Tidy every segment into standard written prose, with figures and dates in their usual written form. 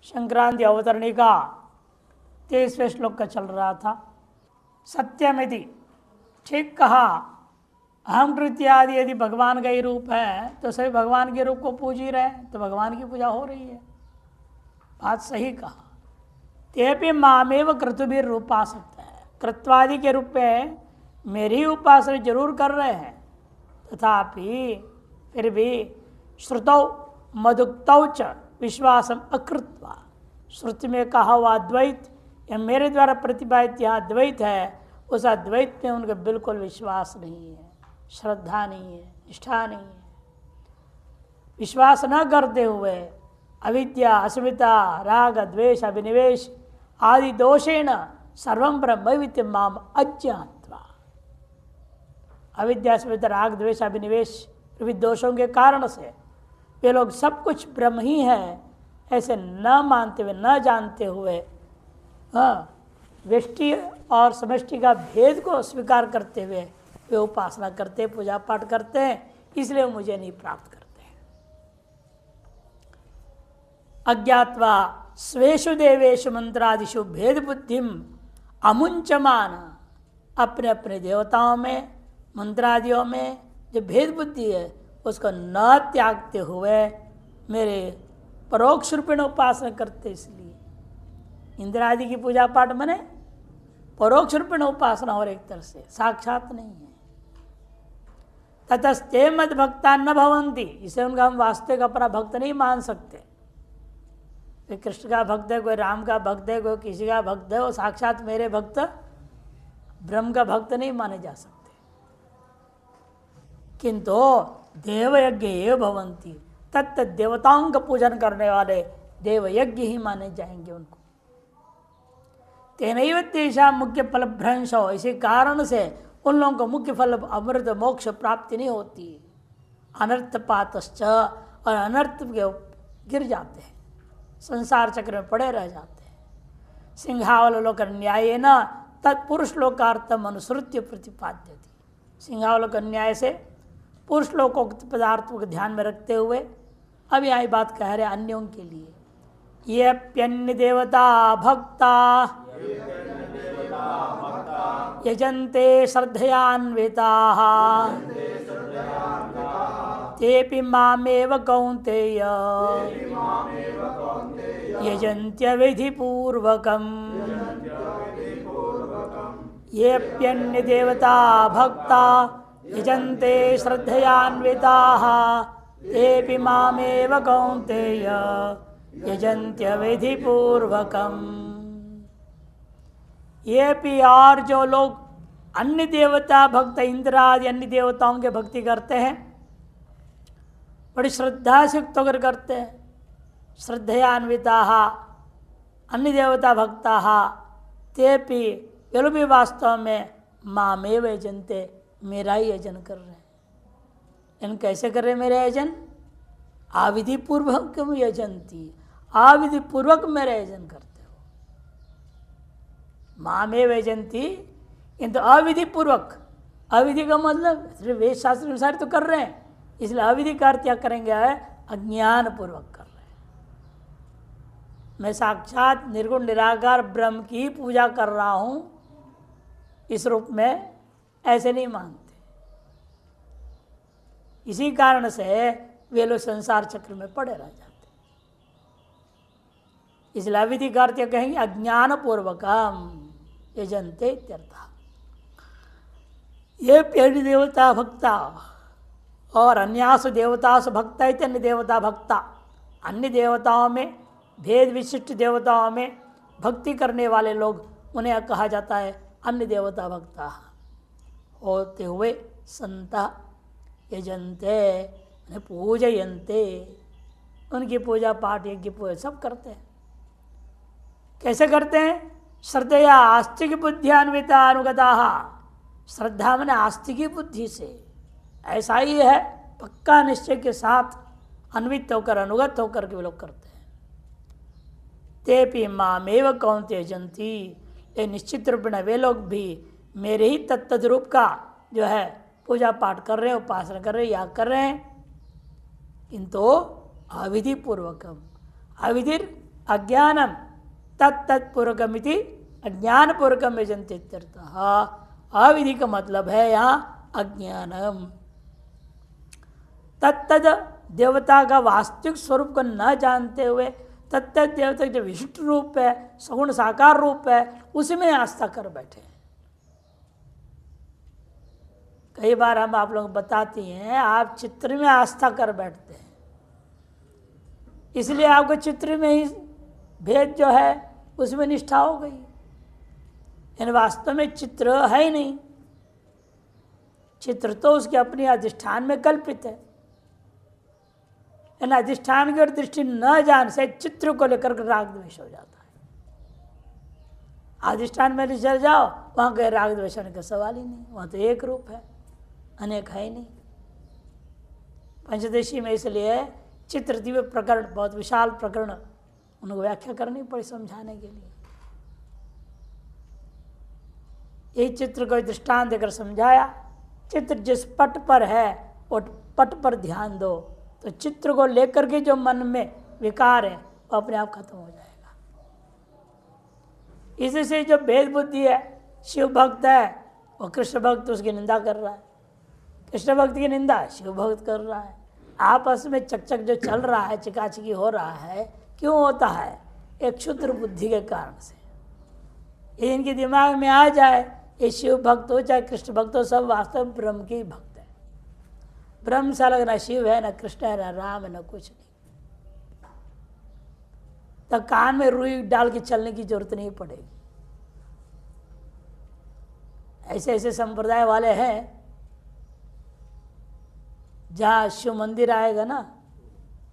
संक्रांति अवतरणिका 23वें श्लोक का चल रहा था। सत्यमिति ठीक कहा। अहम कृत्यादि यदि भगवान का ही रूप है तो सभी भगवान के रूप को पूज ही रहे हैं, तो भगवान की पूजा हो रही है। बात सही कहा। तेपि मामेव क्रतुभिर उपासते हैं, कृत्वादि के रूप में मेरी उपासना जरूर कर रहे हैं, तथापि फिर भी श्रुतौ मदुक्तौ च विश्वासम अकृत्वा, श्रुति में कहा हुआ अद्वैत या मेरे द्वारा प्रतिपादित यह अद्वैत है, उस अद्वैत में उनका बिल्कुल विश्वास नहीं है, श्रद्धा नहीं है, निष्ठा नहीं है। विश्वास न करते हुए अविद्या, अस्मिता, राग, द्वेष, अभिनिवेश आदि दोषेण सर्वं ब्रह्मविद्यं माम अज्ञात्वा, अविद्या, अस्मिता, राग, द्वेष, अभिनिवेश विविध दोषों के कारण से वे लोग सब कुछ ब्रह्म ही है ऐसे न मानते हुए, न जानते हुए, व्यष्टि और समष्टि का भेद को स्वीकार करते हुए वे उपासना करते, पूजा पाठ करते हैं, इसलिए मुझे नहीं प्राप्त करते। अज्ञात्वा स्वेषु देवेषु मंत्रादिषु भेद बुद्धिम अमुंचमान, अपने अपने देवताओं में, मंत्रादियों में जो भेद बुद्धि है उसको न त्यागते हुए मेरे परोक्ष रूपेण उपासना करते। इसलिए इंद्र आदि की पूजा पाठ मने परोक्ष रूपेण उपासना और एक तरह से साक्षात नहीं है। ततस्ते मद भक्ता न भवंती, इसे उनका हम वास्तविक अपना भक्त नहीं मान सकते। कोई कृष्ण का भक्त है, कोई राम का भक्त है, कोई किसी का भक्त है, वो साक्षात मेरे भक्त ब्रह्म का भक्त नहीं माने जा सकते। किंतु देवयज्ञ एव भवंती, तत्त देवताओं का पूजन करने वाले देवयज्ञ ही माने जाएंगे उनको। तेनैव तेषां मुख्य फल भ्रंश हो, इसी कारण से उन लोगों को मुख्य फल अमृत मोक्ष प्राप्ति नहीं होती। अनर्थ पातश्च, और अनर्थ के गिर जाते हैं, संसार चक्र में पड़े रह जाते हैं। सिंहावलोकन न्याय न तत्पुरुष लोकार्थम अनुसृत्य प्रतिपाद्यति, सिंहावलोकन न्याय से पुरुष लोकों के पदार्थों को ध्यान में रखते हुए अब यहाँ बात कह रहे अन्यों के लिए। ये प्यन्य देवता भक्ता यजन्ते श्रद्धयान्विताः तेपि मामेव कौन्तेय यजन्त्य विधिपूर्वकम्। ये प्यन्य देवता भक्ता यजन्ते श्रद्धयान्विताः तेपि मामेव कौन्तेय यजन्त्य विधिपूर्वकम्। ये भी और जो लोग अन्य देवता भक्त, इंद्र आदि अन्य देवताओं के भक्ति करते हैं, बड़ी श्रद्धा से युक्त होकर करते हैं, श्रद्धयान्विताः अन्य देवता भक्ताः तेपि वे लोग भी वास्तव में मामेव यजन्ते, मेरा ही यजन कर रहे हैं। इन कैसे कर रहे मेरे यजन? आविधि पूर्वक यजंती, आविधि पूर्वक मेरा यजन करते हो। मामेव यजंती किंतु अविधि पूर्वक, अविधि का मतलब सिर्फ वेद शास्त्र अनुसार तो कर रहे हैं, इसलिए अविधि का अर्थ क्या करेंगे? अज्ञान पूर्वक कर रहे हैं। मैं साक्षात निर्गुण निराकार ब्रह्म की पूजा कर रहा हूं इस रूप में, ऐसे नहीं मानते। इसी कारण से वे लोग संसार चक्र में पड़े रह जाते। इसलिए अविधि का अर्थ कहेंगे अज्ञान पूर्वकम यजन्ते इत्यर्थः। ये प्यन्य देवता भक्ता और अन्यासु देवतासु भक्ता अन्य देवता भक्ता, अन्य देवताओं में भेद विशिष्ट देवताओं में भक्ति करने वाले लोग, उन्हें कहा जाता है अन्य देवता भक्ता होते हुए संता यजन्ते, पूजयन्ते, उनकी पूजा पाठ यज्ञ पूजा सब करते हैं। कैसे करते हैं? श्रद्धया आस्तिक बुद्धियान्विता अनुगता, श्रद्धा मैंने आस्तिकी बुद्धि से, ऐसा ही है पक्का निश्चय के साथ अन्वित होकर अनुगत होकर के वे लोग करते हैं। तेपि मामेव कौन्ते यजन्ति, ये निश्चित रूप में वे लोग भी मेरे ही तत्त रूप का जो है पूजा पाठ कर रहे हैं, उपासना कर रहे हैं, याग कर रहे हैं, किंतु अविधि पूर्वकम, अविधि अज्ञानम तत्तत्पूर्वकमिति अज्ञान पूर्वकम यजन्ते इत्यर्थः। अविधि का मतलब है यहाँ अज्ञानम। तत्तद देवता का वास्तविक स्वरूप को न जानते हुए तत्त देवता जो विशिष्ट रूप है, सगुण साकार रूप है, उसी में आस्था कर बैठे। कई बार हम आप लोग बताते हैं आप चित्र में आस्था कर बैठते हैं, इसलिए आपको चित्र में ही भेद जो है उसमें निष्ठा हो गई। इन वास्तव में चित्र है ही नहीं, चित्र तो उसके अपने अधिष्ठान में कल्पित है। इन अधिष्ठान की ओर दृष्टि न जान से चित्र को लेकर राग द्वेष हो जाता है। अधिष्ठान में चल जाओ, वहां के राग द्वेष होने का सवाल ही नहीं, वहां तो एक रूप है, अनेक है ही नहीं। पंचदशी में इसलिए चित्र दिव्य प्रकरण बहुत विशाल प्रकरण, उनको व्याख्या करनी पड़ी समझाने के लिए। यही चित्र को दृष्टांत देकर समझाया। चित्र जिस पट पर है वो पट पर ध्यान दो, तो चित्र को लेकर के जो मन में विकार है वो अपने आप खत्म हो जाएगा। इसी से जो भेद बुद्धि है, शिव भक्त है वो कृष्ण भक्त उसकी निंदा कर रहा है, कृष्ण भक्त की निंदा शिव भक्त कर रहा है। आपस में चकचक जो चल रहा है, चिकाचिकी हो रहा है, क्यों होता है? एक क्षुद्र बुद्धि के कारण से। ये इनके दिमाग में आ जाए ये शिव भक्त हो चाहे कृष्ण भक्त हो, सब वास्तव में ब्रह्म के भक्त है। ब्रह्म से अलग न शिव है, न कृष्ण है, न राम है, न कुछ नहीं। तो कान में रुई डाल के चलने की जरूरत नहीं पड़ेगी। ऐसे ऐसे संप्रदाय वाले हैं जहाँ शिव मंदिर आएगा ना,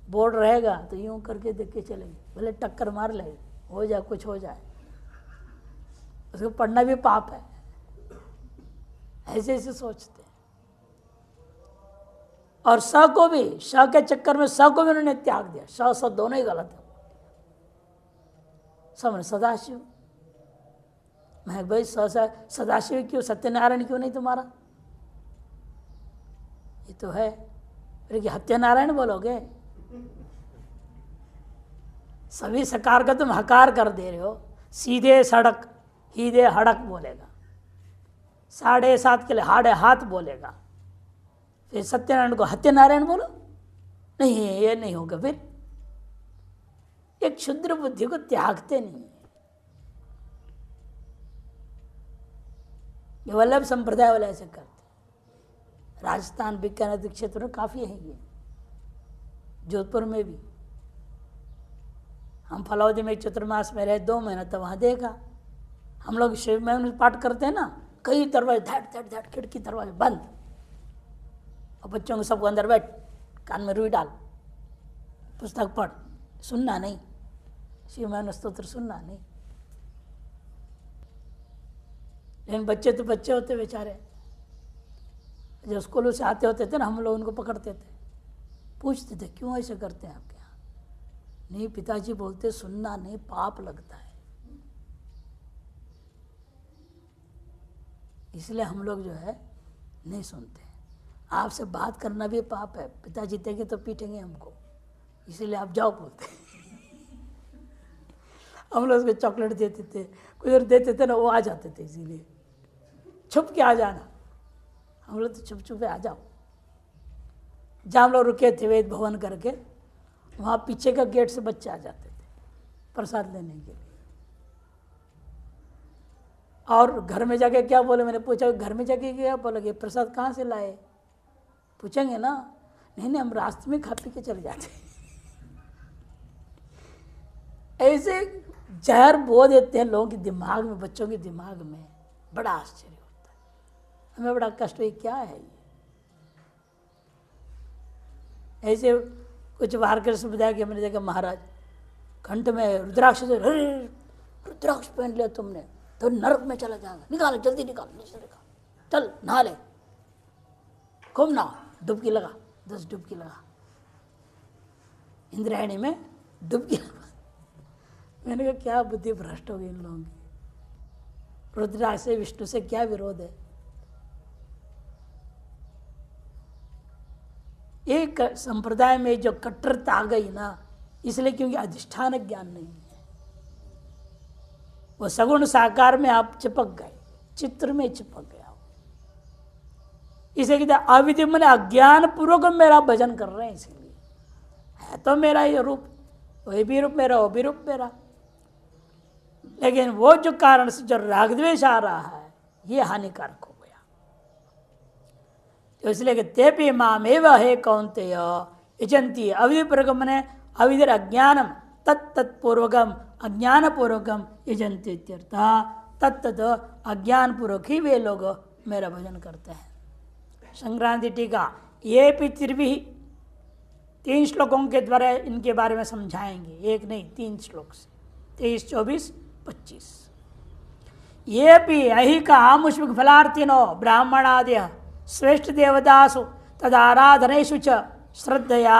बोर्ड रहेगा तो यूं करके देख के चलेंगे, भले टक्कर मार ले, हो जाए कुछ हो जाए, उसको पढ़ना भी पाप है। ऐसे ऐसे सोचते हैं। और स को भी, श के चक्कर में स को भी उन्होंने त्याग दिया। श स दोनों ही गलत है। समझ सदाशिव, मैं भाई सदाशिव क्यों, सत्यनारायण क्यों नहीं तुम्हारा? ये तो है, फिर हत्यनारायण बोलोगे? सभी सकार का तुम हकार कर दे रहे हो। सीधे सड़क हीदे हड़क बोलेगा, 7.5 के लिए हाड़े हाथ बोलेगा, फिर सत्यनारायण को हत्यनारायण बोलो? नहीं, ये नहीं होगा। फिर एक क्षुद्र बुद्धि को त्यागते नहीं। ये वल्लभ संप्रदाय वाले ऐसे करते। राजस्थान बीकानेर क्षेत्र में काफी है ये, जोधपुर में भी। हम फलौदी में चतुर्मास में रहे 2 महीना, तो वहां देखा। हम लोग शिव में पाठ करते हैं ना, कई दरवाजे धट धट धट, खिड़की दरवाजे बंद, और बच्चों को सबको अंदर बैठ, कान में रुई डाल, पुस्तक पढ़, सुनना नहीं, शिव में स्तोत्र सुनना नहीं। लेकिन बच्चे तो बच्चे होते बेचारे, जब स्कूलों से आते होते थे ना, हम लोग उनको पकड़ते थे, पूछते थे क्यों ऐसे करते हैं आपके यहाँ? नहीं, पिताजी बोलते सुनना नहीं, पाप लगता है, इसलिए हम लोग जो है नहीं सुनते। आपसे बात करना भी पाप है, पिताजी देंगे तो पीटेंगे हमको, इसीलिए आप जाओ बोलते। हम लोग उसको चॉकलेट देते थे, कुछ और देते थे ना, वो आ जाते थे, इसीलिए छुप के आ जाना। हम लोग तो छुप छुप आ जाओ। जहाँ हम लोग रुके थे वेद भवन करके, वहाँ पीछे का गेट से बच्चे आ जाते थे प्रसाद लेने के लिए। और घर में जाके क्या बोले, मैंने पूछा घर में जाके क्या बोलोगे, प्रसाद कहाँ से लाए? पूछेंगे ना, नहीं नहीं हम रास्ते में खा पी के चले जाते। ऐसे जहर बो देते हैं लोगों के दिमाग में, बच्चों के दिमाग में। बड़ा आश्चर्य होता है, हमें बड़ा कष्ट हुई, क्या है ये? ऐसे कुछ वारकर समुदाय के मैंने देखा, महाराज कंठ में रुद्राक्ष से, रुद्राक्ष पहन लिया तुमने तो नरक में चला जाएगा, निकाल जल्दी निकाल, चल नहा ले, खूब नहा, डुबकी लगा, 10 डुबकी लगा, इंद्रायणी में डुबकी लगा। मैंने कहा क्या बुद्धि भ्रष्ट हो गई इन लोगों की। रुद्राक्ष से विष्णु से क्या विरोध है? एक संप्रदाय में जो कट्टरता आ गई ना, इसलिए क्योंकि अधिष्ठान ज्ञान नहीं है। वो सगुण साकार में आप चिपक गए, चित्र में चिपक गया। इसे कहते अविधि मैंने अज्ञान पूर्वक मेरा भजन कर रहे हैं, इसलिए है तो मेरा ये रूप, वही भी रूप मेरा, वो भी रूप मेरा, लेकिन वो जो कारण से जो रागद्वेष आ रहा है ये हानिकारक हो गया। तो इसलिए कि ते भी मामेव हे कौन्तेय यजन्ति अविधि पूर्वकम, मैंने अविधि अज्ञानम तत्पूर्वकम अज्ञान पूर्वकम यजन्ति इत्यर्थ। तत्त अज्ञान पूर्वक ही वे लोग मेरा भजन करते हैं। संक्रांति टीका ये भी त्रिभी 3 श्लोकों के द्वारा इनके बारे में समझाएंगे, एक नहीं 3 श्लोक से 23, 24, 25। ये भी अहिक आमुष्मिक फलार्थिनो ब्राह्मणादय श्रेष्ठ देवतासु तदाराधनेषु च श्रद्धया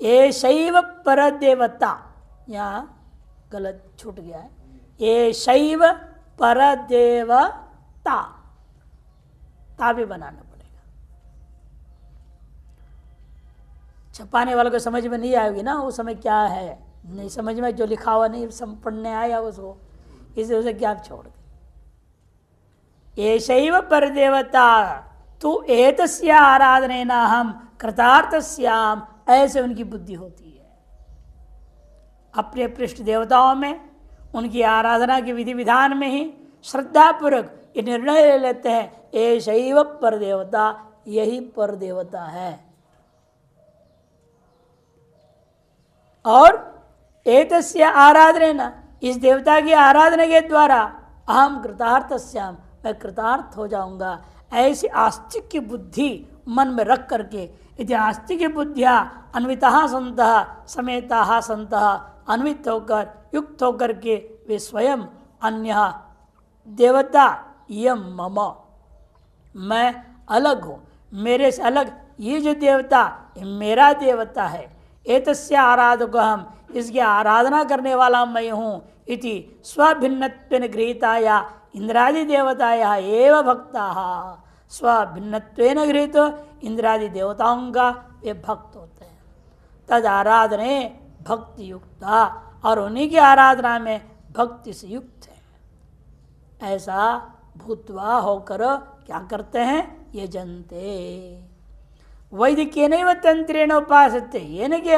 एषैव परदेवता, यहाँ गलत छूट गया है, एषैव परदेवता, ता भी बनाना पड़ेगा। छपाने वालों को समझ में नहीं आएगी ना उस समय क्या है, नहीं समझ में, जो लिखा हुआ नहीं पढ़ने आया उसको, इसे उसे क्या छोड़ दे। एषैव परदेवता तू एतस्य आराधनेन हम कृतार्थस्याम, ऐसे उनकी बुद्धि होती है। अपने पृष्ठ देवताओं में उनकी आराधना के विधि विधान में ही श्रद्धापूर्वक ये निर्णय ले लेते हैं, एषैव परदेवता, यही परदेवता है। और एतस्य आराधनेन, इस देवता की आराधना के द्वारा अहम कृतार्थस्याम, मैं कृतार्थ हो जाऊंगा। ऐसी आस्तिक की बुद्धि मन में रख करके, यदि आस्तिक बुद्धिया अन्विता संतः समेता संतः, अन्वित होकर युक्त होकर के वे स्वयं अन्य देवता यम मम, मैं अलग हूँ, मेरे से अलग ये जो देवता ये मेरा देवता है। एतस्य आराधक हम, इसकी आराधना करने वाला मैं हूँ। इति स्वभिन्नत्वेन गृहीताया इंद्रादि देवताया एव भक्ताः, स्वभिन्नत्वेन गृहीत इंद्रादि देवताओं का वे भक्त होते हैं। तद आराधने भक्ति युक्ता, और उन्हीं की आराधना में भक्ति से युक्त है। ऐसा भूतवा होकर क्या करते हैं, ये जनते वैदिक नहीं व तंत्रेण उपासते, ये नहीं कि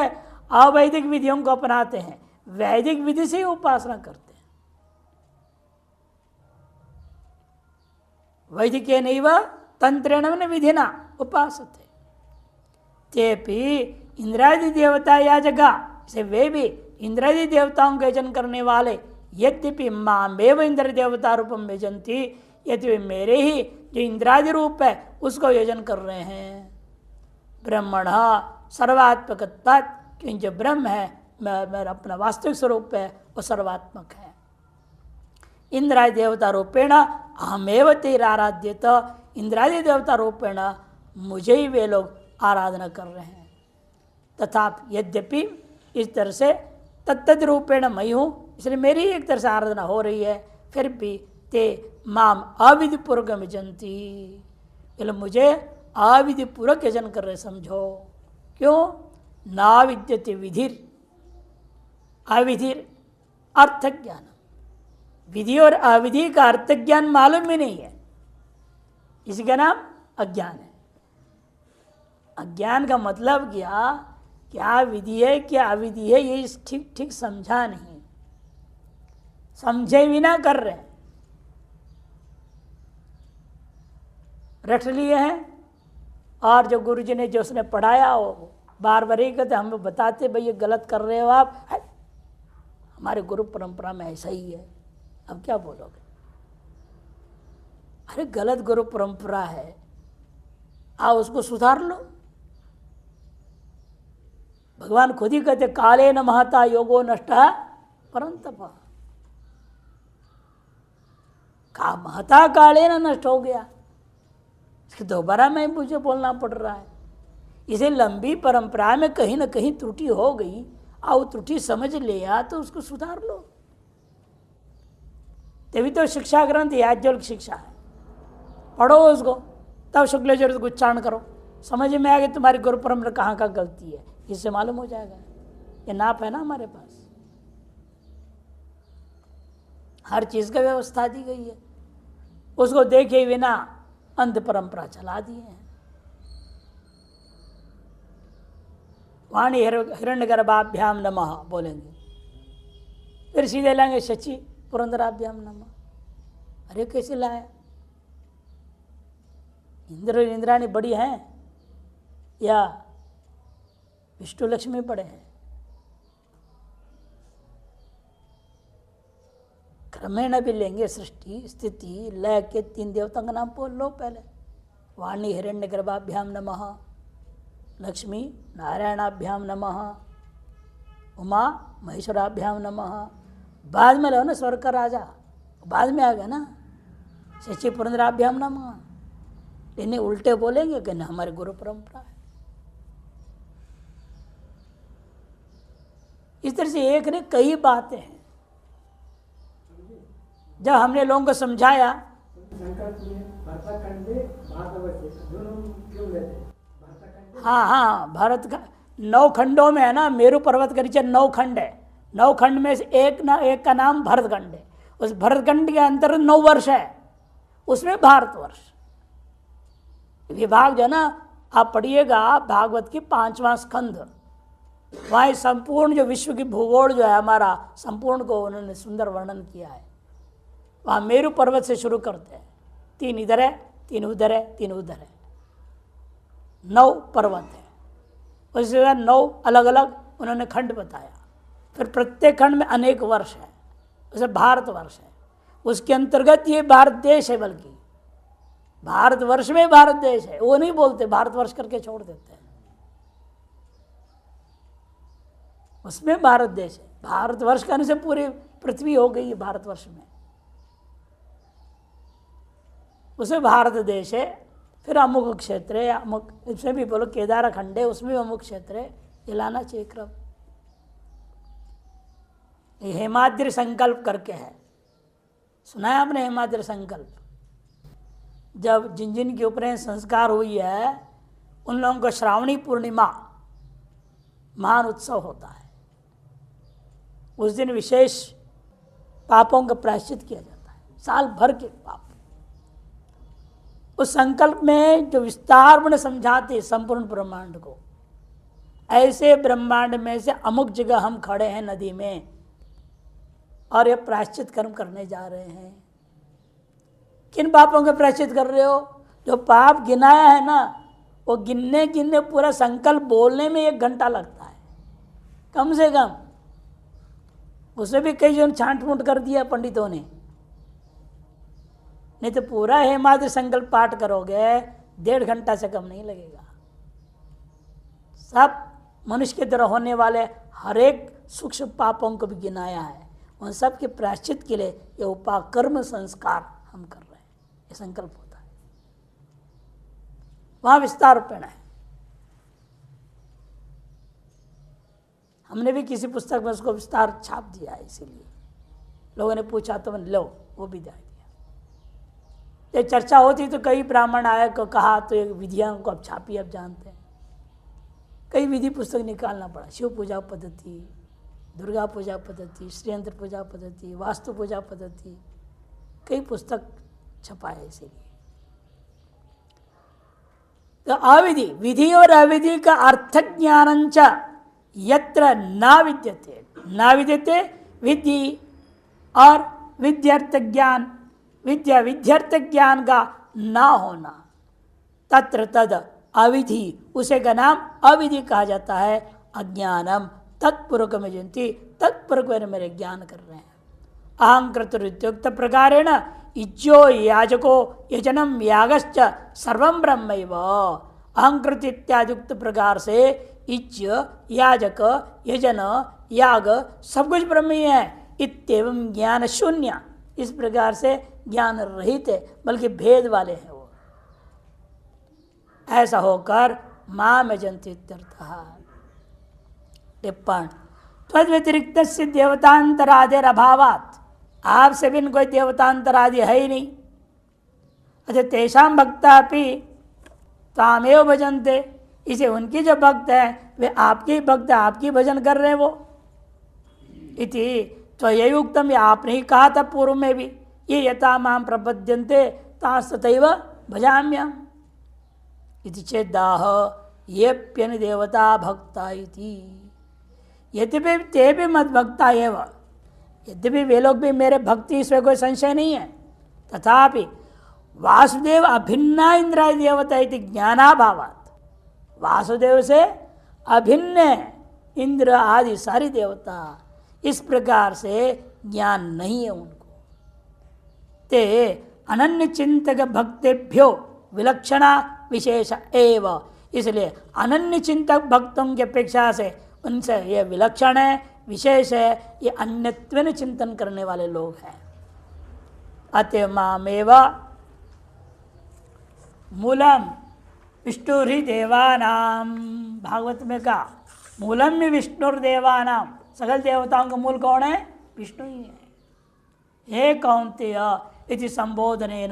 अवैदिक विधियों को अपनाते हैं, वैदिक विधि से ही उपासना करते हैं। वैदिक नहीं व तंत्रेण विधिना उपासते तेपि इंद्रादि देवता या जगह से, वे भी इंद्रादि देवताओं को यजन करने वाले, यद्यपि मामेव इंद्र देवता रूपम यजंती, यद्यपि मेरे ही जो इंद्रादि रूप है उसको यजन कर रहे हैं। ब्रह्मण सर्वात्मकत्वात्, क्योंकि जो ब्रह्म है मेरा अपना वास्तविक स्वरूप है वो सर्वात्मक है। इंद्रादि देवता रूपेण अहमेव तेराराध्यत, इंद्रादि देवता रूपेण मुझे ही वे लोग आराधना कर रहे हैं। तथापि यद्यपि इस तरह से तत्तद रूपेण मैं हूँ, इसलिए मेरी एक तरह से आराधना हो रही है, फिर भी ते माम अविधि पूर्वक यजन्ति, मुझे अविधि पूर्वक यजन कर रहे समझो। क्यों? ना विद्यते विधिर, अविधिर अर्थ ज्ञान, विधि और अविधि का अर्थ ज्ञान मालूम ही नहीं है, इसका नाम अज्ञान है। अज्ञान का मतलब क्या विधि है क्या अविधि है, ये ठीक ठीक समझा नहीं, समझे बिना कर रहे हैं, रट लिए हैं। और जो गुरुजी ने जो उसने पढ़ाया वो बार बार ही कहते, हम बताते भाई ये गलत कर रहे हो आप, हमारे गुरु परंपरा में ऐसा ही है, अब क्या बोलोगे? अरे गलत गुरु परंपरा है, आओ उसको सुधार लो। भगवान खुद ही कहते काले न महता योगो नष्ट परंतप, का महता काले न नष्ट हो गया, इसके दोबारा में मुझे बोलना पड़ रहा है। इसे लंबी परंपरा में कहीं ना कहीं त्रुटि हो गई, आओ त्रुटि समझ लिया तो उसको सुधार लो। तभी तो शिक्षा ग्रंथ याज्ञवल्क्य की शिक्षा है, पढ़ो उसको, तब शुक्ल यजुर्वेद को उच्चारण करो, समझ में आ गया तुम्हारी गुरु परंपरा कहाँ का गलती है, इससे मालूम हो जाएगा। ये नाप है ना हमारे पास, हर चीज का व्यवस्था दी गई है, उसको देखे बिना अंध परंपरा चला दिए हैं। वाणी हिरण्यगर्भाभ्याम नमः बोलेंगे, फिर सीधे लाएंगे शची पुरंदराभ्याम नमः। अरे कैसे लाया? इंद्र इंद्राणी बड़ी हैं या विष्णु लक्ष्मी बड़े हैं? क्रमेण भी लेंगे, सृष्टि स्थिति लय के 3 देवताओं का नाम बोल लो पहले। वाणी हिरण्यगर्भाभ्याम नमः, लक्ष्मी नारायणाभ्याम नमः, उमा महेश्वराभ्याम नमः। बाद में लो ना स्वर्ग का राजा, बाद में आ गया ना शची पुरंदराभ्याम नमः। इन्हें उल्टे बोलेंगे कि ना हमारी गुरु परंपरा है। इस तरह से एक ने कई बातें हैं। जब हमने लोगों को समझाया, हाँ हाँ, भारत का 9 खंडों में है ना, मेरु पर्वत के नीचे 9 खंड है। 9 खंड में से एक का नाम भरतखंड है। उस भरतखंड के अंतर 9 वर्ष है, उसमें भारतवर्ष विभाग जो है ना, आप पढ़िएगा भागवत की 5वां स्कंध, वहाँ संपूर्ण जो विश्व की भूगोल जो है हमारा संपूर्ण को उन्होंने सुंदर वर्णन किया है। वहाँ मेरु पर्वत से शुरू करते हैं, 3 इधर है, 3 उधर है, 3 उधर है, 9 पर्वत है। उसके बाद 9 अलग अलग उन्होंने खंड बताया। फिर प्रत्येक खंड में अनेक वर्ष है, उसे भारतवर्ष है। उसके अंतर्गत ये भारत देश है, बल्कि भारतवर्ष में भारत देश है। वो नहीं बोलते भारतवर्ष करके छोड़ देते हैं, उसमें भारत देश है। भारतवर्ष कहने से पूरी पृथ्वी हो गई है भारतवर्ष में, उसे भारत देश है। फिर अमुक क्षेत्र है, अमुक इसमें भी बोलो केदार खंड है, उसमें भी अमुक क्षेत्र है। ये लाना चाहिए क्रम। ये हेमाद्रि संकल्प करके है, सुना है आपने हेमाद्रि संकल्प? जब जिन जिन के ऊपर संस्कार हुई है उन लोगों को श्रावणी पूर्णिमा महान उत्सव होता है। उस दिन विशेष पापों का प्रायश्चित किया जाता है, साल भर के पाप। उस संकल्प में जो विस्तार में समझाते संपूर्ण ब्रह्मांड को, ऐसे ब्रह्मांड में से अमुक जगह हम खड़े हैं नदी में और ये प्रायश्चित कर्म करने जा रहे हैं। किन पापों का प्रायश्चित कर रहे हो? जो पाप गिनाया है ना, वो गिनने पूरा संकल्प बोलने में 1 घंटा लगता है कम से कम। उसे भी कई जन छांट फूट कर दिया पंडितों ने। नहीं तो पूरा हेमाद्रि संकल्प पाठ करोगे 1.5 घंटा से कम नहीं लगेगा। सब मनुष्य के द्वारा होने वाले हर एक सूक्ष्म पापों को भी गिनाया है। उन सब के प्रायश्चित के लिए ये उपाकर्म संस्कार हम कर रहे हैं, ये संकल्प होता है। वहाँ विस्तार रूपेण है। हमने भी किसी पुस्तक में उसको विस्तार छाप दिया है, इसीलिए लोगों ने पूछा तो मैंने लो वो भी दे दिया। ये चर्चा होती तो कई ब्राह्मण आए को कहा तो एक विधियां को अब छापी, अब जानते हैं। कई विधि पुस्तक निकालना पड़ा, शिव पूजा पद्धति, दुर्गा पूजा पद्धति, श्रीयंत्र पूजा पद्धति, वास्तु पूजा पद्धति, कई पुस्तक छपाए इसीलिए। तो अविधि, विधि और अविधि का अर्थ ज्ञानंच यत्र न विद्यते, न विद्यते विधि और विद्यार्थ ज्ञान, विद्यार्थ ज्ञान का ना होना, तत्र तद अविधि, उसे का नाम अविधि कहा जाता है। अज्ञानम तत्पूर्वक में जयंती, तत्पूर्वक मेरे ज्ञान कर रहे हैं। अहंकृतुक्त प्रकारेण इज्जो याजको यजनम यागश्च सर्वं ब्रह्मैव। अहंकृत इत्यादि प्रकार से इज्ज, याजक, यजन, याग सब कुछ ब्रह्म ही है। इत्येवं ज्ञान शून्य, इस प्रकार से ज्ञान रहित है, बल्कि भेद वाले हैं वो। ऐसा होकर मां में जंती टिप्पण तद व्यतिरिक्त से देवतांतरादेर अभावात, आपसे भी कोई देवतांतरादि है ही नहीं। अच्छा तेषाम भक्ता भी तामेव भजन्ते, इसे उनके जो भक्त हैं वे आपके ही भक्त, आपकी भजन कर रहे हैं वो। इति त्वयुक्तम, ये आपने ही कहा था पूर्व में भी, ये यथा माम प्रपद्यन्ते तास्तथैव भजाम्यहम् इति चेदाह येप्यनि देवता भक्ता इति। यद्यपि ते भी मत भक्ता एव, यद्यपि वे लोग भी मेरे भक्ति, इसमें कोई संशय नहीं है, तथापि वासुदेव अभिन्ना इंद्रादि देवता इति ज्ञानाभावात्, वासुदेव से अभिन्न इंद्र आदि सारी देवता, इस प्रकार से ज्ञान नहीं है उनको। ते अनन्य चिंतक भक्तेभ्यो विलक्षणा विशेष एव, इसलिए अनन्य चिंतक भक्तों की अपेक्षा से उनसे ये विलक्षण है, विशेष है, ये अन्यत्वेन चिंतन करने वाले लोग हैं। अतः मामेव मूलम विष्णुर्हि देवानाम, भागवत में कहा मूलम में विष्णुर्देवानाम, सकल देवताओं का मूल कौन है? विष्णु ही है। हे कौन्तेय इति संबोधनेन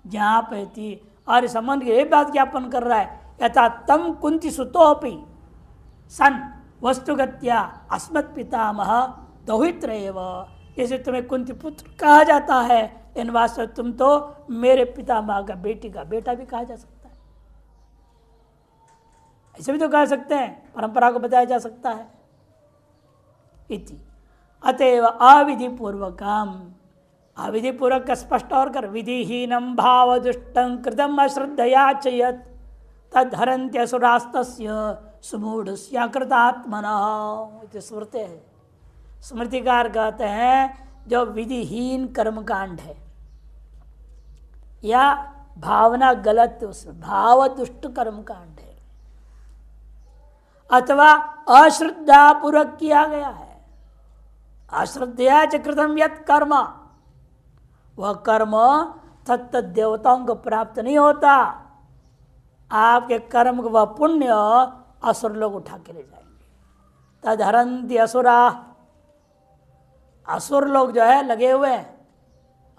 ज्ञापयति, और संबंध की बात ज्ञापन कर रहा है। यथा तम कुंती सुतोपि सन वस्तुगत्या अस्मत् पितामह दौहित्र एव, जैसे तुम्हें कुंती पुत्र कहा जाता है, इन वास्तव तुम तो मेरे पितामह का बेटी का बेटा भी कहा जा सकता है। ऐसे भी तो कह सकते हैं, परंपरा को बताया जा सकता है। इति अतएव अविधि पूर्वकम, अविधि पूर्वक का स्पष्ट और कर, विधिहीनम भाव दुष्टं कृतम अश्रद्धया च यत् तद्धरन्त्यसुरास्तस्य सुमूढ़स्य कृतात्मनः इति स्मृति है। स्मृतिकार कहते हैं जो विधिहीन कर्मकांड है या भावना गलत, उसमें भाव दुष्ट कर्मकांड है अथवा अश्रद्धापूर्वक किया गया है, अश्रद्धया च कृतम यत् कर्म, वह कर्म तत्त देवताओं को प्राप्त नहीं होता। आपके कर्म को वह पुण्य असुर लोग उठा के ले जाएंगे। तदहरन्ति असुरा, असुर लोग जो है लगे हुए हैं,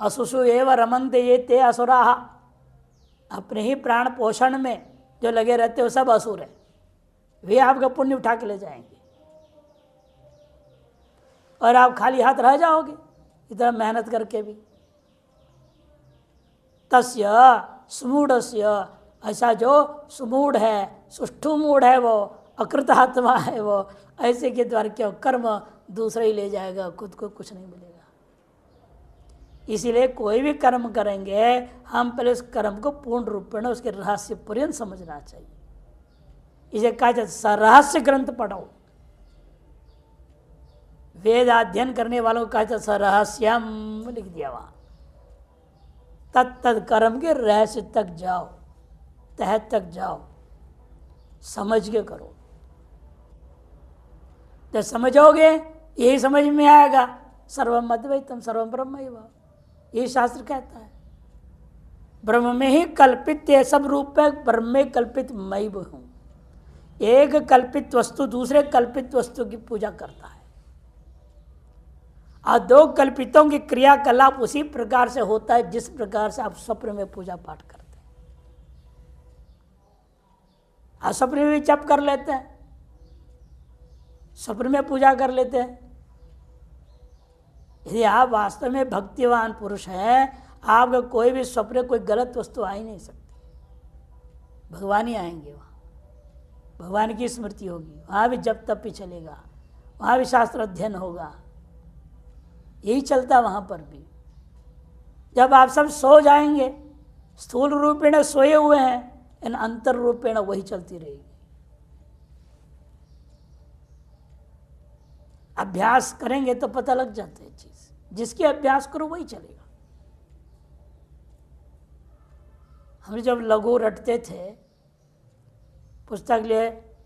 असुसु एव रमन्ते ये ते असुरा, अपने ही प्राण पोषण में जो लगे रहते हो सब असुर है, वे आपका पुण्य उठा के ले जाएंगे और आप खाली हाथ रह जाओगे इतना मेहनत करके भी। तस्य सुमूढ़स्य, ऐसा जो सुमूढ़ है, सुष्ठु मूढ़ है, वो अकृत आत्मा है, वो ऐसे के द्वारा क्यों कर्म दूसरा ही ले जाएगा, खुद को कुछ नहीं मिलेगा। इसीलिए कोई भी कर्म करेंगे हम पहले उस कर्म को पूर्ण रूप में उसके रहस्य पर्यंत समझना चाहिए। इसे कहा जाता सरहस्य ग्रंथ पढ़ो, वेद अध्ययन करने वालों को कहा जाता सरहस्यम लिख दिया वहां। तत्त कर्म के रहस्य तक जाओ, तह तक जाओ, समझ के करो। जब समझोगे यही समझ में आएगा, सर्वम अद्वैतम सर्वम ब्रह्मैव, यही शास्त्र कहता है। ब्रह्म में ही कल्पित ये सब रूप है, ब्रह्म में कल्पित मैं भी हूं। एक कल्पित वस्तु दूसरे कल्पित वस्तु की पूजा करता है और दो कल्पितों की क्रियाकलाप उसी प्रकार से होता है जिस प्रकार से आप स्वप्न में पूजा पाठ करते हैं। आप स्वप्न में भी जप कर लेते हैं, स्वप्न में पूजा कर लेते हैं। यदि आप वास्तव में भक्तिवान पुरुष हैं, आपका कोई भी स्वप्न कोई गलत वस्तु आ ही नहीं सकती, भगवान ही आएंगे। वहाँ भगवान की स्मृति होगी, वहाँ भी जप तप भी चलेगा, वहाँ भी शास्त्र अध्ययन होगा, यही चलता वहाँ पर भी। जब आप सब सो जाएंगे, स्थूल रूपेण सोए हुए हैं, इन अंतर रूपेण वही चलती रहेगी। अभ्यास करेंगे तो पता लग जाता है चीज, जिसके अभ्यास करो वही चलेगा। हम जब लघु रटते थे, पुस्तक ले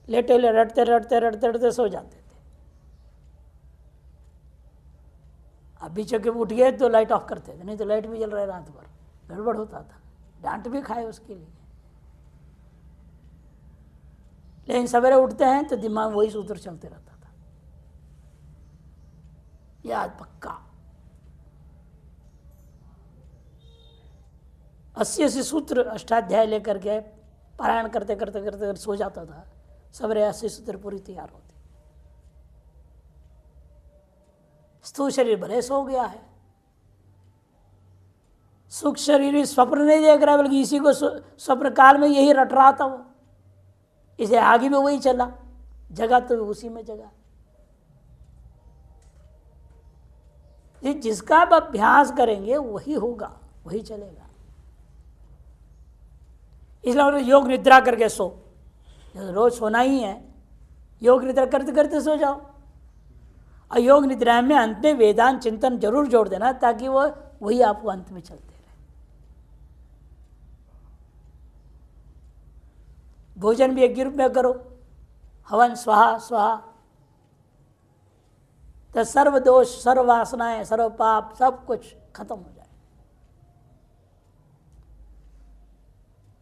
लेटे ले रटते रटते रटते रटते सो जाते थे। अभी चौके उठ गए तो लाइट ऑफ करते थे, नहीं तो लाइट भी जल रहा है रात भर, गड़बड़ होता था, डांट भी खाए उसके लिए। लेकिन सवेरे उठते हैं तो दिमाग वही सूत्र चलते रहता था, याद पक्का। 80 सूत्र अष्टाध्याय लेकर के पारायण करते करते करते सो जाता था, सब रयासी सूत्र पूरी तैयार होती। स्थूल शरीर भले सो गया है, सुख शरीर स्वप्न नहीं देख रहा, बल्कि इसी को स्वप्न काल में यही रट रहा था वो, इसे आगे में वही चला, जगह तो उसी में जगह। जिसका आप अभ्यास करेंगे वही होगा, वही चलेगा। इसलिए योग निद्रा करके सो, रोज सोना ही है, योग निद्रा करते करते सो जाओ। और योग निद्रा में अंत में वेदांत चिंतन जरूर जोड़ देना, ताकि वो वही आपको अंत में चलते रहे। भोजन भी एक रूप में करो, हवन स्वाहा स्वाहा, तो सर्व दोष, सर्व वासनाएं, सर्व पाप सब कुछ खत्म हो जाए।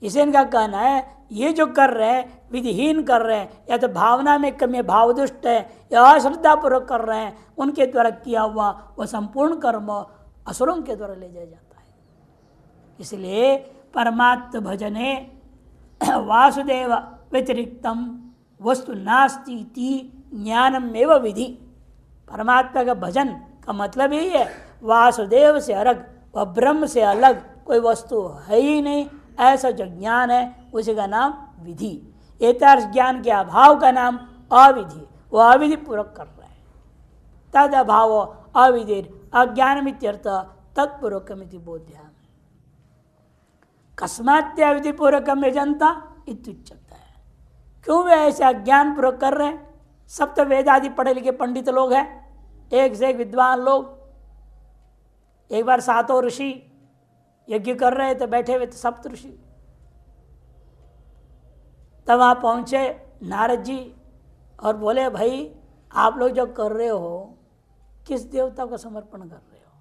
इसे इनका कहना है ये जो कर रहे हैं विधिहीन कर रहे हैं, या तो भावना में कमी, भावदुष्ट है, या अश्रद्धा पूर्वक कर रहे हैं, उनके द्वारा किया हुआ वह संपूर्ण कर्म असुरों के द्वारा ले जाया जाता है। इसलिए परमात्म भजने वासुदेव व्यतिरिक्तम वस्तु नास्ति इति ज्ञानम एवं विधि। परमात्मा का भजन का मतलब यही है, वासुदेव से अलग व ब्रह्म से अलग कोई वस्तु है ही नहीं, ऐसा जो ज्ञान है उसी का नाम विधि। एतार्थ ज्ञान के अभाव का नाम अविधि, वो अविधि पूर्वक कर रहे हैं। तद अभाव अविधि अज्ञान मित्यर्थ तत्पूर्वकमिति बोध्या। कस्मात्याविधि पूर्वकम यजंता इत्युच्यते है। क्यों वे ऐसे अज्ञान पूर्वक कर रहे हैं? सब तो वेद आदि पढ़े लिखे पंडित लोग हैं, एक से एक विद्वान लोग। एक बार 7 ऋषि यज्ञ कर रहे थे, बैठे हुए थे सप्त ऋषि। तब वहाँ पहुँचे नारद जी और बोले, भाई आप लोग जो कर रहे हो किस देवता को समर्पण कर रहे हो?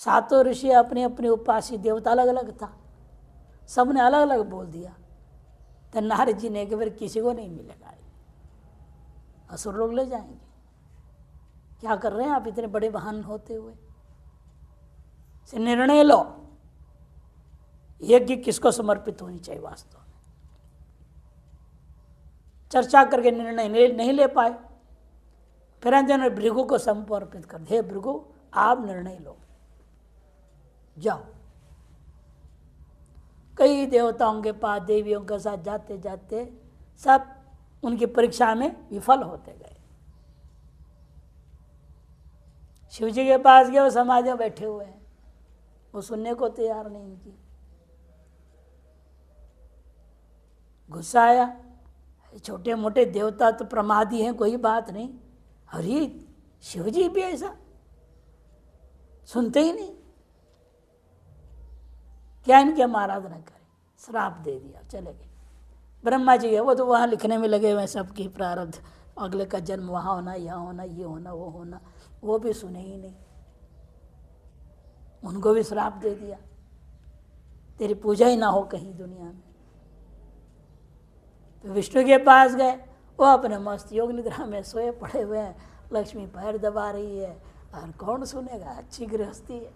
7 ऋषि अपने अपने उपासी देवता अलग अलग था, सबने अलग अलग बोल दिया। तो नारद जी ने कि फिर किसी को नहीं मिलेगा, असुर लोग ले जाएंगे। क्या कर रहे हैं आप इतने बड़े महान होते हुए? से निर्णय लो, यज्ञ किसको समर्पित होनी चाहिए। वास्तव में चर्चा करके निर्णय नहीं ले पाए, फिर अंत में भृगु को समर्पित कर दे। भृगु आप निर्णय लो, जाओ। कई देवताओं के पास, देवियों के साथ जाते जाते सब उनकी परीक्षा में विफल होते गए। शिव जी के पास गए, वो समाधि में बैठे हुए हैं, वो सुनने को तैयार नहीं। इनकी गुस्सा आया, छोटे मोटे देवता तो प्रमादी हैं, कोई बात नहीं, अरे शिव जी भी ऐसा सुनते ही नहीं, क्या इनकी हम आराधना करें? श्राप दे दिया, चले गए। ब्रह्मा जी है, वो तो वहाँ लिखने में लगे हुए सबकी प्रारब्ध, अगले का जन्म वहाँ होना, यहाँ होना, ये होना, वो होना, वो भी सुने ही नहीं। उनको भी श्राप दे दिया, तेरी पूजा ही ना हो कहीं दुनिया में। तो विष्णु के पास गए, वो अपने मस्त योग निद्रा में सोए पड़े हुए हैं, लक्ष्मी पैर दबा रही है, और कौन सुनेगा? अच्छी गृहस्थी है।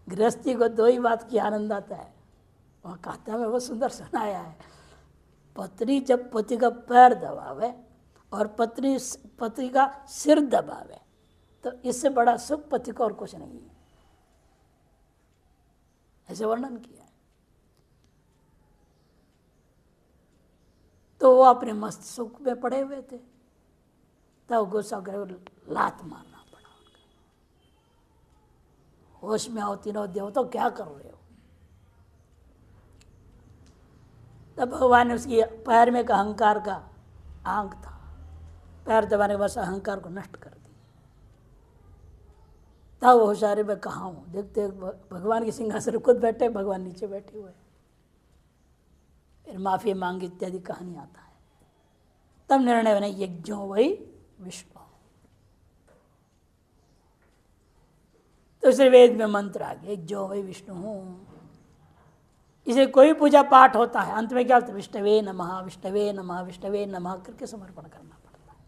गृहस्थी को 2 ही बात की आनंद आता है, वहाँ कहता में वो सुंदर सुनाया है, पत्नी जब पति का पैर दबावे और पत्नी पति का सिर दबावे, तो इससे बड़ा सुख पति को और कुछ नहीं है। ऐसे वर्णन किया है। तो वो अपने मस्त सुख में पड़े हुए थे, तब गुस्सा कर लात मारना पड़ा उनका। होश में आओ तीनों देवताओं, क्या कर रहे हो? तब भगवान ने उसकी पैर में एक अहंकार का आंख था, पैर दबाने के बाद अहंकार को नष्ट कर दिया। तब होशियारी में कहाँ हूँ, देखते भगवान के सिंहासन खुद बैठे, भगवान नीचे बैठे हुए, फिर माफी मांगी इत्यादि कहानी आता है। तब निर्णय बने यज्ञो वही विष्णु। तो इसे वेद में मंत्र आ गया, यज्ञो वही विष्णु हूँ। इसे कोई पूजा पाठ होता है, अंत में क्या होता है? विष्णवे नमः, विष्णवे नमः, विष्णवे नमः करके समर्पण करना पड़ता है।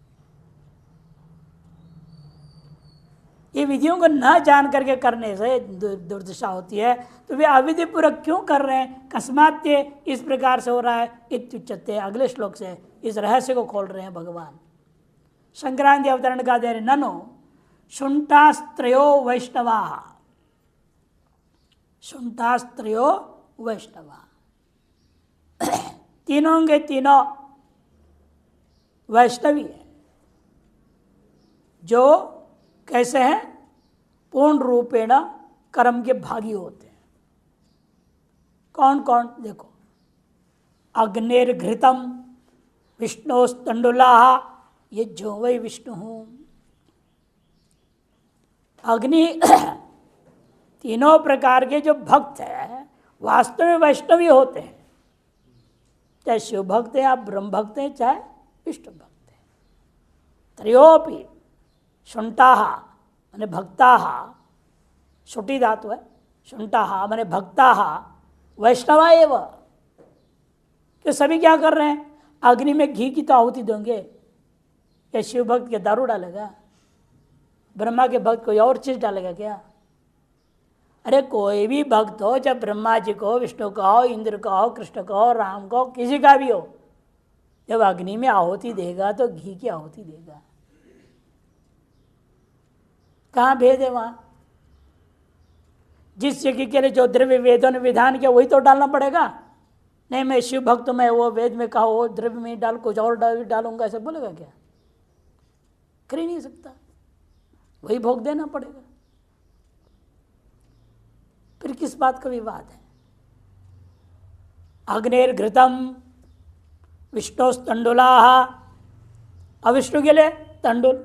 ये विधियों को न जान करके करने से दुर्दशा होती है। तो वे अविधि पूर्वक क्यों कर रहे हैं, कस्मात्य इस प्रकार से हो रहा है इत्युच्यते। अगले श्लोक से इस रहस्य को खोल रहे हैं भगवान। संक्रांति अवतरण का दे रहे ननो शुंठास्त्रयो वैष्णवा, शुंठास्त्रयो वैष्णवा, तीनों के तीनों वैष्णवी है, जो कैसे हैं, पूर्ण रूपेण कर्म के भागी होते हैं। कौन कौन देखो, अग्निर्घृतम विष्णोस्तंडुला, ये जो वही विष्णु हूं। अग्नि तीनों प्रकार के जो भक्त हैं वास्तव में वैष्णवी होते हैं, चाहे शिव भक्त हैं, आप ब्रह्म भक्त हैं, चाहे विष्णु भक्त हैं। त्रयोपि शुंठाः माने भक्ताः, शुटी धातु है, शुंठाः माने भक्ताः वैष्णवा एव। कि सभी क्या कर रहे हैं, अग्नि में घी की तो आहुति देंगे, या शिव भक्त के दारू डालेगा, ब्रह्मा के भक्त कोई और चीज डालेगा क्या? अरे कोई भी भक्त हो, जब ब्रह्मा जी को, विष्णु का हो, इंद्र का हो, कृष्ण का हो, राम का हो, किसी का भी हो, जब अग्नि में आहुति देगा तो घी की आहुति देगा। कहाँ भेद है वहां? जिस यज्ञ के लिए जो द्रव्य वेदों ने विधान किया वही तो डालना पड़ेगा। नहीं मैं शिव भक्त में वो वेद में कहा वो द्रव्य में डाल, कुछ और डालूंगा ऐसा बोलेगा क्या? कर ही नहीं सकता, वही भोग देना पड़ेगा। फिर किस बात का विवाद है? अग्निर्घृतम विष्णुस्तंडुला, अविष्णु के लिए तंडुल,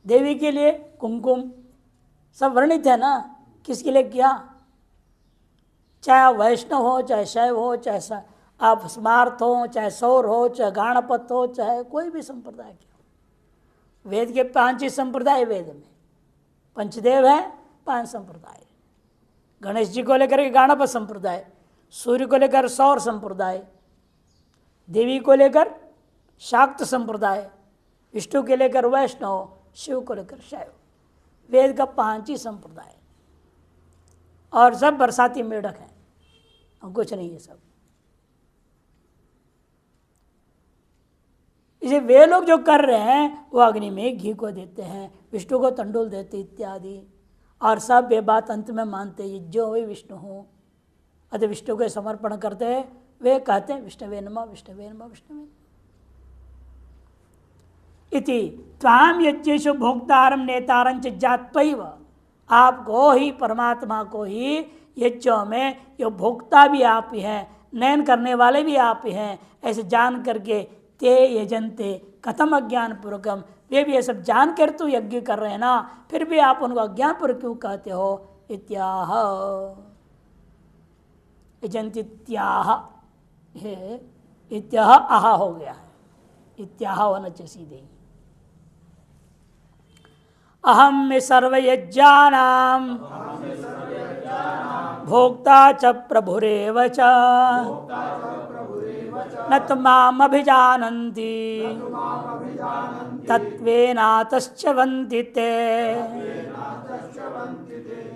देवी के लिए कुमकुम, सब वर्णित है ना। किसके लिए किया? चाहे वैष्णव हो, चाहे शैव हो, चाहे आप स्मार्थ हो, चाहे सौर हो, चाहे गाणपत हो, चाहे कोई भी संप्रदाय के हो। वेद के 5 ही संप्रदाय, वेद में पंचदेव है, 5 संप्रदाय। गणेश जी को लेकर के गाणपत संप्रदाय, सूर्य को लेकर सौर संप्रदाय, देवी को लेकर शाक्त संप्रदाय, विष्णु के लेकर वैष्णव, शिव को लेकर शैव। वेद का 5 ही संप्रदाय और सब बरसाती मेढक हैं, और कुछ नहीं है सब। इसे वे लोग जो कर रहे हैं वो अग्नि में घी को देते हैं, विष्णु को तंडुल देते इत्यादि, और सब वे बात अंत में मानते हैं जो वे विष्णु हो। अतः विष्णु को समर्पण करते हैं, वे कहते हैं विष्णुवे नमः, विष्णुवे नमः, विष्णुवे नमः इति। त्वाम यज्ञेषु भोक्तारम नेतारं च जात्वैव, आपको ही, परमात्मा को ही यज्ञों में जो भोक्ता भी आप ही हैं, नयन करने वाले भी आप ही हैं, ऐसे जान करके ते यजन्ते कथम अज्ञान पूर्वकम, वे भी ये सब जान कर तो यज्ञ कर रहे हैं ना, फिर भी आप उनको अज्ञान पूर्वक क्यों कहते हो? इत्याह यजन्तीत्याह, ये इत्याह आहा हो गया है, इत्याह होना चाहिए सीधे। अहम सर्वयज्ञानां भोक्ता च प्रभुरेव च न तु माम् अभिजानन्ति तत्त्वेनातश्च वन्ति ते।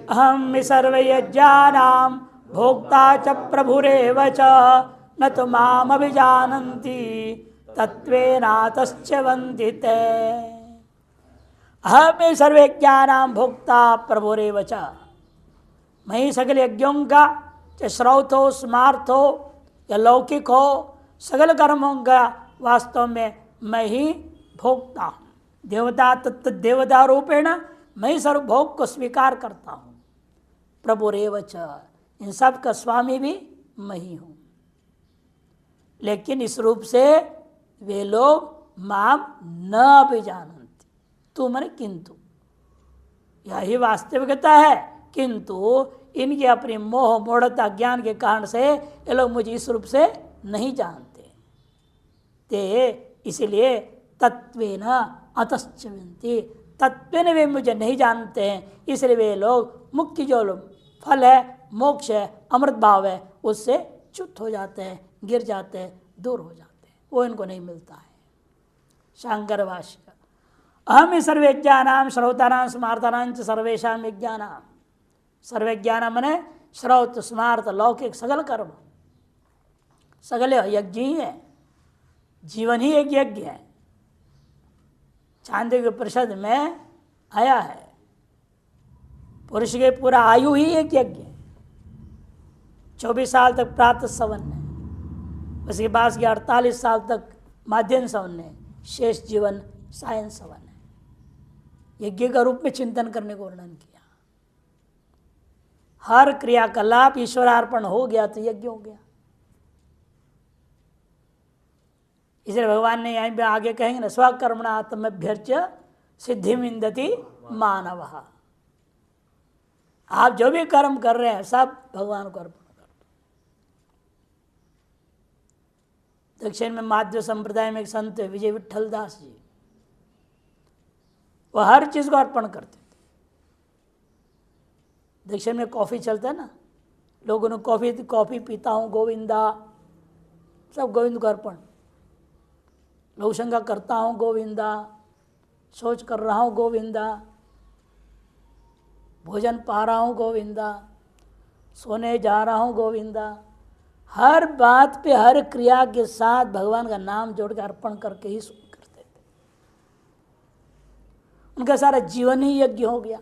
अहं सर्वयज्ञानां भोक्ता च प्रभुरेव च न तु माम् अभिजानन्ति तत्त्वेनातश्च वन्ति ते। अहं सर्वयज्ञानां भोक्ता प्रभुरेव च, मैं ही सकल यज्ञों का, चाहे श्रौत हो, स्मार्थ हो या लौकिक हो, सकल कर्मों का वास्तव में मैं ही भोगता हूँ। देवता तत्त देवता रूपेण मैं ही सर्वभोग को स्वीकार करता हूँ। प्रभुरेव च, इन सब का स्वामी भी मैं ही हूँ। लेकिन इस रूप से वे लोग माम न अभिजानन्ति, तू माने किंतु, यही वास्तविकता है। किंतु इनके अपनी मोह मूढ़ता ज्ञान के कारण से ये लोग मुझे इस रूप से नहीं जानते, ते इसलिए तत्वेन अतश्चवन्ति, तत्वेन वे मुझे नहीं जानते हैं, इसलिए वे लोग मुख्य जो फल है, मोक्ष है, अमृत भाव है, उससे च्युत हो जाते हैं, गिर जाते हैं, दूर हो जाते हैं, वो इनको नहीं मिलता है। शांकर भाष्य अहम ही सर्वज्ञानाम श्रौतानाम स्मार्तानाम च सर्वेशाम यज्ञानाम। सर्वज्ञान मने श्रौत स्मार्त लौकिक सगल कर्म, सगल यज्ञ ही है। जीवन ही एक यज्ञ है। चांदी के उपनिषद में आया है, पुरुष के पूरा आयु ही एक यज्ञ है। 24 साल तक प्रातः सवन है, उसके बाद के 48 साल तक माध्यम सवन है, शेष जीवन सायं सवन है। यज्ञ का रूप में चिंतन करने को वर्णन किया। हर क्रियाकलाप ईश्वरार्पण हो गया तो यज्ञ हो गया। इसलिए भगवान ने यहीं पे आगे कहेंगे ना, स्वकर्मणा आत्मभ्यर्च सिद्धि विंदति मानव। आप जो भी कर्म कर रहे हैं सब भगवान को अर्पण कर दो। दक्षिण में माध्व संप्रदाय में एक संत है विजय विठल दास जी, वह हर चीज को अर्पण करते थे। दक्षिण में कॉफी चलता है ना, लोगों ने कॉफी पीता हूं गोविंदा, सब गोविंद को अर्पण। लौशंगा करता हूँ गोविंदा, सोच कर रहा हूँ गोविंदा, भोजन पा रहा हूँ गोविंदा, सोने जा रहा हूँ गोविंदा। हर बात पे हर क्रिया के साथ भगवान का नाम जोड़ के अर्पण करके ही करते थे। उनका सारा जीवन ही यज्ञ हो गया।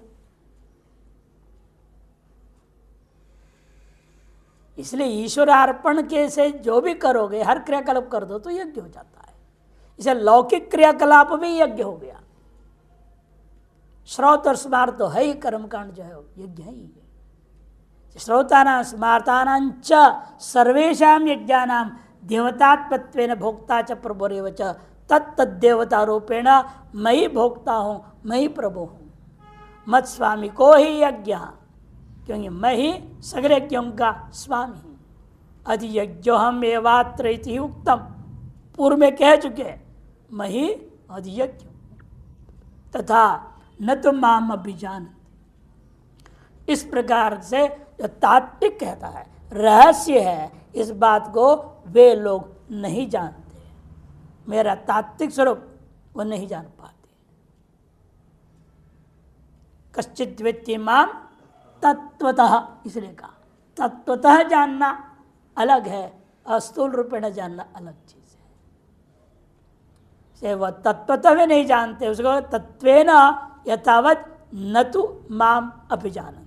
इसलिए ईश्वर अर्पण के से जो भी करोगे, हर क्रियाकलाप कर दो तो यज्ञ हो जाता है। इसे लौकिक क्रियाकलाप में यज्ञ हो गया। श्रौत और स्मार्त तो है ही, कर्मकांड जो है यज्ञ है ही। श्रौतानां स्मार्तानां च सर्वेषां यज्ञानां देवतात्मत्वेन भोक्ता च प्रभुरेव च तत्तद्देवता रूपेण मैं ही भोक्ता हूँ, मैं ही प्रभु हूँ। मत स्वामी को ही यज्ञ, क्योंकि मैं ही सगले यज्ञों का स्वामी हूँ। अधियज्ञोहम एवात्र इति उक्तम, पूर्व में कह चुके, मैं ही अधियज्ञ तथा न तो माम अभिजान। इस प्रकार से जो तात्विक कहता है, रहस्य है, इस बात को वे लोग नहीं जानते। मेरा तात्विक स्वरूप वो नहीं जान पाते। कश्चित व्यक्ति माम तत्वतः, इसलिए कहा तत्वतः जानना अलग है, अस्थूल रूपेण जानना अलग चीज है। से वह तत्वतः वे नहीं जानते, उसको तत्वेन यथावत न तो माम अभिजानन्ति।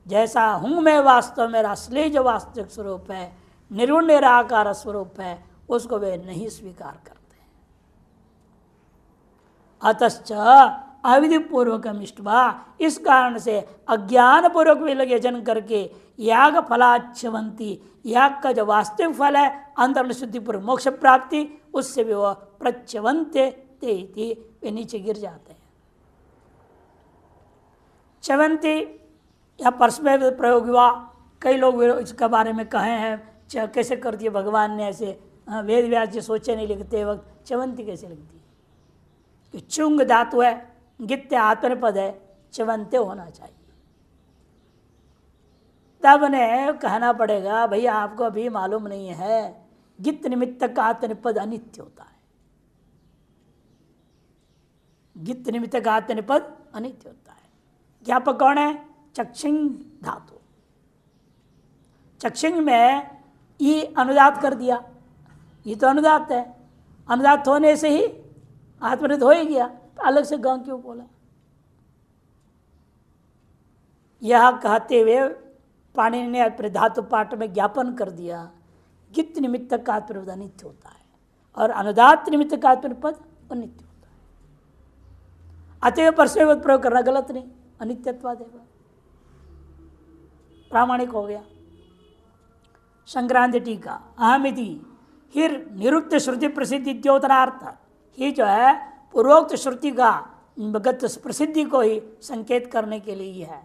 जैसा हूं मैं वास्तव में, असली जो वास्तविक स्वरूप है, निर्गुण निराकार स्वरूप है, उसको वे नहीं स्वीकार करते। अतश्च अविधि पूर्वक इष्टवा, इस कारण से अज्ञान पूर्वक भी लगे जन करके याग फलाच्छवंती, याग का जो वास्तविक फल है अंतर्गत शुद्धि पूर्व मोक्ष प्राप्ति, उससे भी वह प्रच्यवंते ते वे नीचे गिर जाते हैं। च्यवंती या परस्पर प्रयोग हुआ, कई लोग इसके बारे में कहे हैं कैसे कर दिए भगवान ने ऐसे। वेद व्यास जी सोचे नहीं लिखते वक्त च्यवंती कैसे लिखती है। चुंग धातु है, गित्य आत्मपद है, च्यवंते होना चाहिए। तब ने कहना पड़ेगा भैया आपको अभी मालूम नहीं है, गित निमित्त का आत्मनिपद अनित्य होता है। गित निमित्त का आत्मनिपद अनित्य होता है। ज्ञापक कौन है? चक्षिंग धातु। चक्षिंग में ई अनुदात कर दिया, ये तो अनुदात है, अनुदात होने से ही आत्मनित हो ही गया, तो अलग से गांव क्यों बोला? यह कहते हुए पाणिनि ने अपने धातु पाठ में ज्ञापन कर दिया, गित निमित्त का आत्मनिपद अनित्य होता है और अनुदात निमित्त का आत्मनिपद अनित्य होता है। अतएव परस्पर प्रयोग करना गलत नहीं, अनित्यत्वादेव प्रामाणिक हो गया। संक्रांति टीका अहमिति हिर निरुक्त श्रुति प्रसिद्धि द्योतनार्थ, ही जो है पूर्वोक्त श्रुति का गत प्रसिद्धि को ही संकेत करने के लिए ही है।